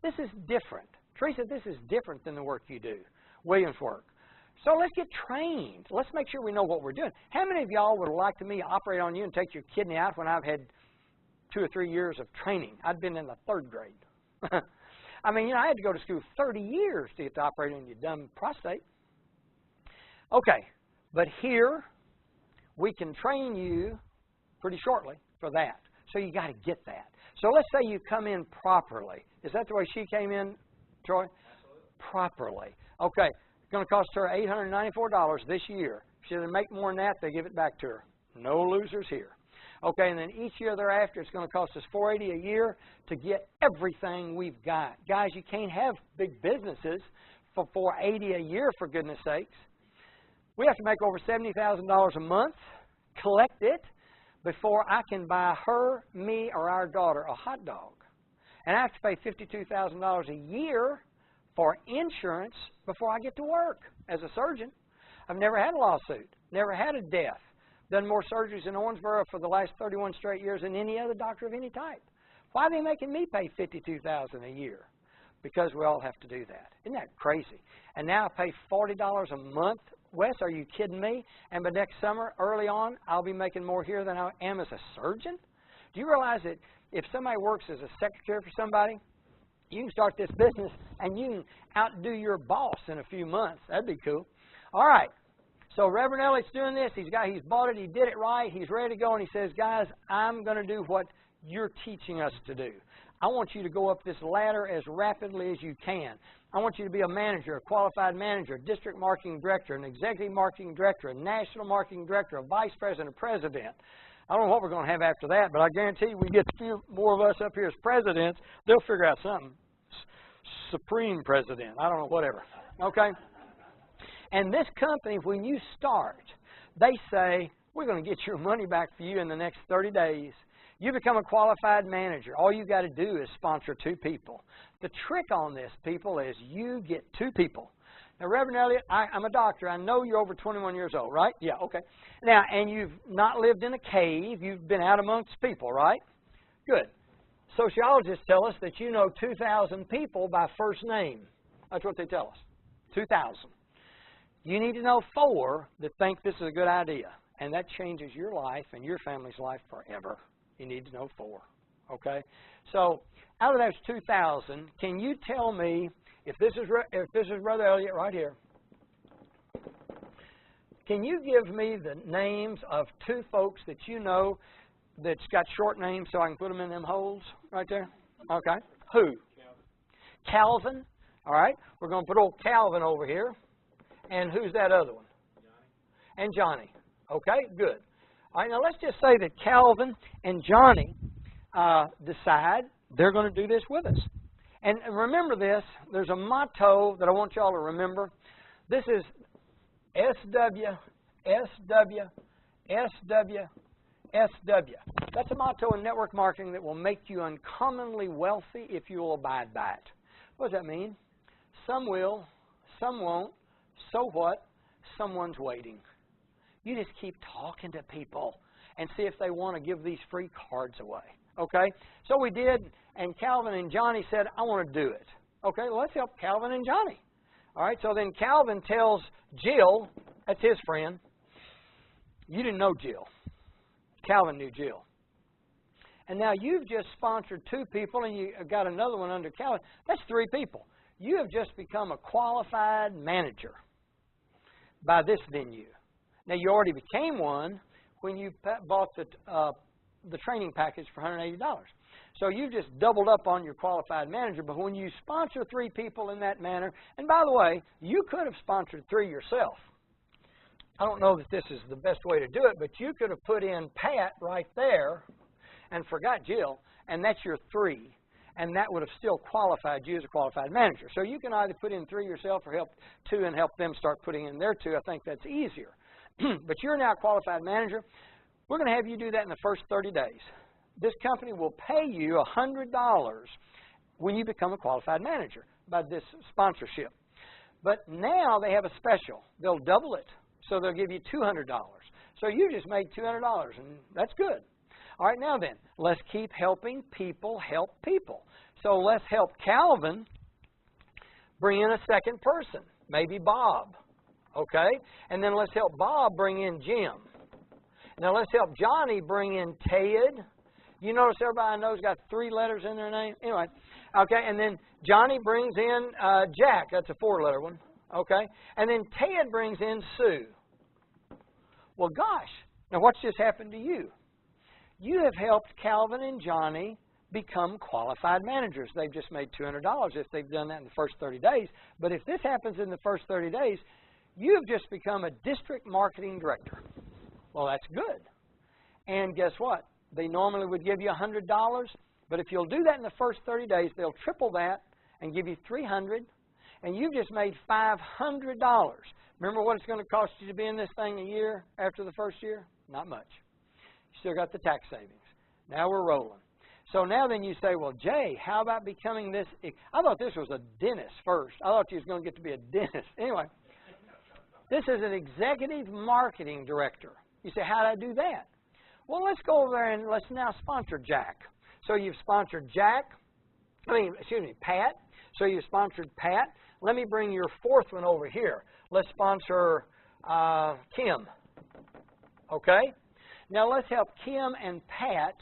This is different. Teresa, this is different than the work you do, William's work. So let's get trained. Let's make sure we know what we're doing. How many of y'all would like me to operate on you and take your kidney out when I've had 2 or 3 years of training? I'd been in the 3rd grade. I mean, you know, I had to go to school 30 years to get to operate on your dumb prostate. Okay, but here we can train you pretty shortly for that. So you got to get that. So let's say you come in properly. Is that the way she came in, Troy? Absolutely. Properly. Okay, it's going to cost her $894 this year. If she doesn't make more than that, they give it back to her. No losers here. Okay, and then each year thereafter, it's going to cost us $480 a year to get everything we've got. Guys, you can't have big businesses for $480 a year, for goodness sakes. We have to make over $70,000 a month, collect it, before I can buy her, me, or our daughter a hot dog. And I have to pay $52,000 a year for insurance before I get to work as a surgeon. I've never had a lawsuit, never had a death. Done more surgeries in Owensboro for the last 31 straight years than any other doctor of any type. Why are they making me pay $52,000 a year? Because we all have to do that. Isn't that crazy? And now I pay $40 a month. Wes, are you kidding me? And by next summer, early on, I'll be making more here than I am as a surgeon? Do you realize that if somebody works as a secretary for somebody, you can start this business and you can outdo your boss in a few months. That'd be cool. All right. So Reverend Elliott's doing this. He's bought it. He did it right. He's ready to go. And he says, guys, I'm going to do what you're teaching us to do. I want you to go up this ladder as rapidly as you can. I want you to be a manager, a qualified manager, a district marketing director, an executive marketing director, a national marketing director, a vice president, a president. I don't know what we're going to have after that, but I guarantee you we get a few more of us up here as presidents, they'll figure out something. Supreme president. I don't know, whatever. Okay? And this company, when you start, they say, we're going to get your money back for you in the next 30 days. You become a qualified manager. All you got to do is sponsor 2 people. The trick on this, people, is you get 2 people. Now, Reverend Elliott, I'm a doctor. I know you're over 21 years old, right? Yeah, okay. Now, and you've not lived in a cave. You've been out amongst people, right? Good. Sociologists tell us that you know 2,000 people by first name. That's what they tell us, 2,000. You need to know 4 that think this is a good idea, and that changes your life and your family's life forever. You need to know 4, okay? So out of those 2,000, can you tell me, if this is Brother Elliott right here, can you give me the names of 2 folks that you know that's got short names so I can put them in them holes right there? Okay. Who? Calvin. All right. We're going to put old Calvin over here. And who's that other one? Johnny. And Johnny. Okay, good. All right, now let's just say that Calvin and Johnny decide they're going to do this with us. And remember this, there's a motto that I want y'all to remember. This is SW, SW, SW, SW. That's a motto in network marketing that will make you uncommonly wealthy if you will abide by it. What does that mean? Some will, some won't. So what? Someone's waiting. You just keep talking to people and see if they want to give these free cards away. Okay? So we did, and Calvin and Johnny said, I want to do it. Okay, well, let's help Calvin and Johnny. All right, so then Calvin tells Jill, that's his friend. You didn't know Jill. Calvin knew Jill. And now you've just sponsored 2 people, and you got another one under Calvin. That's 3 people. You have just become a qualified manager by this venue. Now, you already became one when you bought the training package for $180. So you just doubled up on your qualified manager. But when you sponsor 3 people in that manner, and by the way, you could have sponsored 3 yourself. I don't know that this is the best way to do it, but you could have put in Pat right there and forgot Jill, and that's your 3. And that would have still qualified you as a qualified manager. So you can either put in 3 yourself or help 2 and help them start putting in their 2. I think that's easier. But you're now a qualified manager. We're going to have you do that in the first 30 days. This company will pay you $100 when you become a qualified manager by this sponsorship. But now they have a special. They'll double it. So they'll give you $200. So you just made $200, and that's good. All right, now then, let's keep helping people help people. So let's help Calvin bring in a second person, maybe Bob. Okay? And then let's help Bob bring in Jim. Now let's help Johnny bring in Ted. You notice everybody I know's got 3 letters in their name? Anyway, okay, and then Johnny brings in Jack. That's a 4-letter one. Okay? And then Ted brings in Sue. Well, gosh, now what's just happened to you? You have helped Calvin and Johnny become qualified managers. They've just made $200 if they've done that in the first 30 days. But if this happens in the first 30 days, you've just become a district marketing director. Well, that's good. And guess what? They normally would give you $100, but if you'll do that in the first 30 days, they'll triple that and give you $300, and you've just made $500. Remember what it's going to cost you to be in this thing a year after the first year? Not much. You still got the tax savings. Now we're rolling. So now then you say, well, Jay, how about becoming this? I thought this was a dentist first. I thought you was going to get to be a dentist. Anyway, this is an executive marketing director. You say, how did I do that? Well, let's go over there and let's now sponsor Jack. So you've sponsored Pat. So you've sponsored Pat. Let me bring your 4th one over here. Let's sponsor Kim. Okay? Now let's help Kim and Pat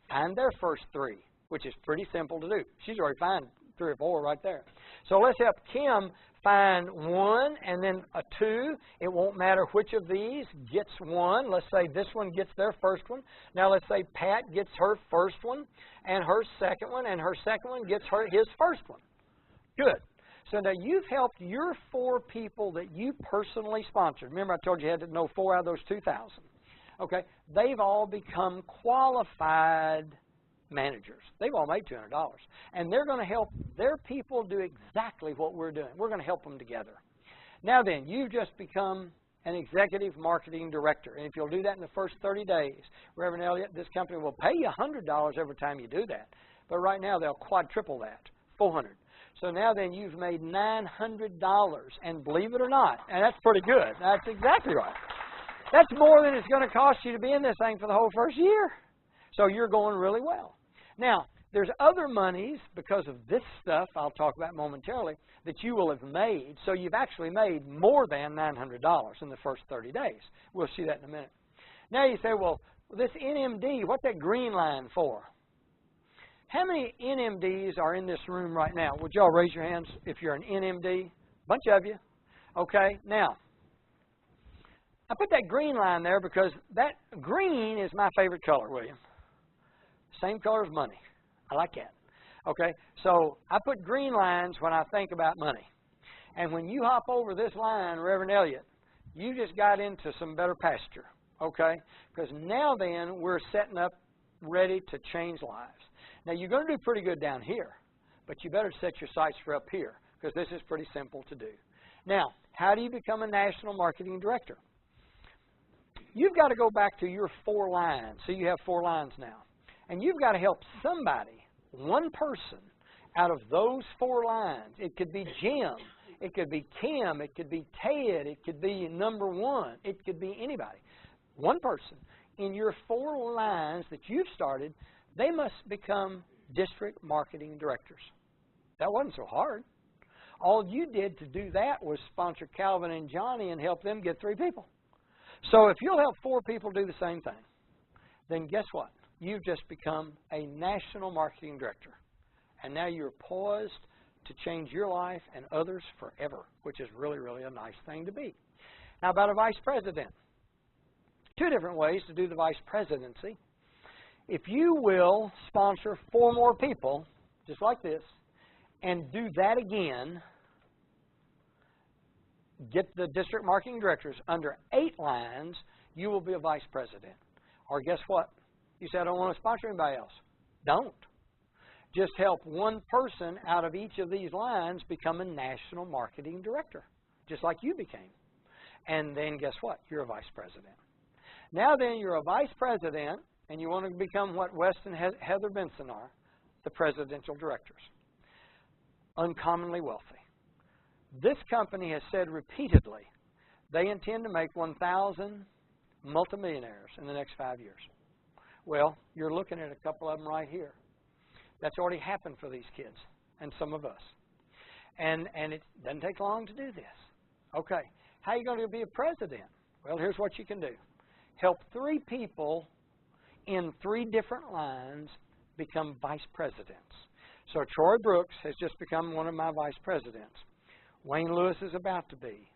find their first 3, which is pretty simple to do. She's already found 3 or 4 right there. So let's help Kim find 1 and then a 2. It won't matter which of these gets 1. Let's say this one gets their first one. Now let's say Pat gets her first one and her second one, and her second one gets his first one. Good. So now you've helped your 4 people that you personally sponsored. Remember I told you had to know 4 out of those 2,000. Okay, they've all become qualified managers. They've all made $200. And they're going to help their people do exactly what we're doing. We're going to help them together. Now then, you've just become an executive marketing director. And if you'll do that in the first 30 days, Reverend Elliott, this company will pay you $100 every time you do that. But right now, they'll quadruple that, $400. So now then, you've made $900. And believe it or not, and that's pretty good. That's exactly right. That's more than it's going to cost you to be in this thing for the whole first year. So you're going really well. Now, there's other monies because of this stuff I'll talk about momentarily that you will have made. So you've actually made more than $900 in the first 30 days. We'll see that in a minute. Now you say, well, this NMD, what's that green line for? How many NMDs are in this room right now? Would y'all raise your hands if you're an NMD? Bunch of you. Okay, now, I put that green line there because that green is my favorite color, William. Same color as money. I like that. Okay, so I put green lines when I think about money. And when you hop over this line, Reverend Elliott, you just got into some better pasture. Okay, because now then we're setting up ready to change lives. Now you're going to do pretty good down here, but you better set your sights for up here because this is pretty simple to do. Now, how do you become a national marketing director? You've got to go back to your 4 lines. So you have 4 lines now. And you've got to help somebody, one person, out of those 4 lines. It could be Jim. It could be Kim. It could be Ted. It could be number 1. It could be anybody. One person. In your 4 lines that you've started, they must become district marketing directors. That wasn't so hard. All you did to do that was sponsor Calvin and Johnny and help them get 3 people. So if you'll help 4 people do the same thing, then guess what? You've just become a national marketing director. And now you're poised to change your life and others forever, which is really, really a nice thing to be. Now about a vice president. 2 different ways to do the vice presidency. If you will sponsor 4 more people, just like this, and do that again, get the district marketing directors under 8 lines, you will be a vice president. Or guess what? You say, I don't want to sponsor anybody else. Don't. Just help one person out of each of these lines become a national marketing director, just like you became. And then guess what? You're a vice president. Now then, you're a vice president, and you want to become what West and Heather Benson are, the presidential directors. Uncommonly wealthy. This company has said repeatedly they intend to make 1,000 multimillionaires in the next 5 years. Well, you're looking at a couple of them right here. That's already happened for these kids and some of us. And it doesn't take long to do this. Okay, how are you going to be a president? Well, here's what you can do. Help 3 people in 3 different lines become vice presidents. So Troy Brooks has just become one of my vice presidents. Wayne Lewis is about to be.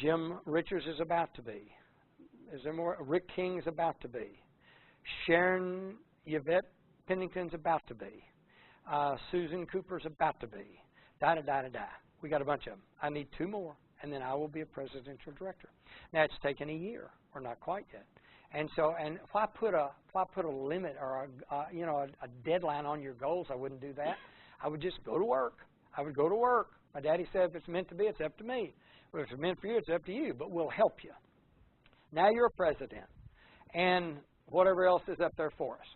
Jim Richards is about to be. Is there more? Rick King is about to be. Sharon Yvette Pennington's about to be. Susan Cooper's about to be. Da-da-da-da-da. We got a bunch of them. I need 2 more, and then I will be a presidential director. Now, it's taken a year. We're not quite yet. And so, and if I put a limit or a deadline on your goals, I wouldn't do that. I would just go to work. I would go to work. My daddy said, if it's meant to be, it's up to me. Well, if it's meant for you, it's up to you, but we'll help you. Now you're a president, and whatever else is up there for us.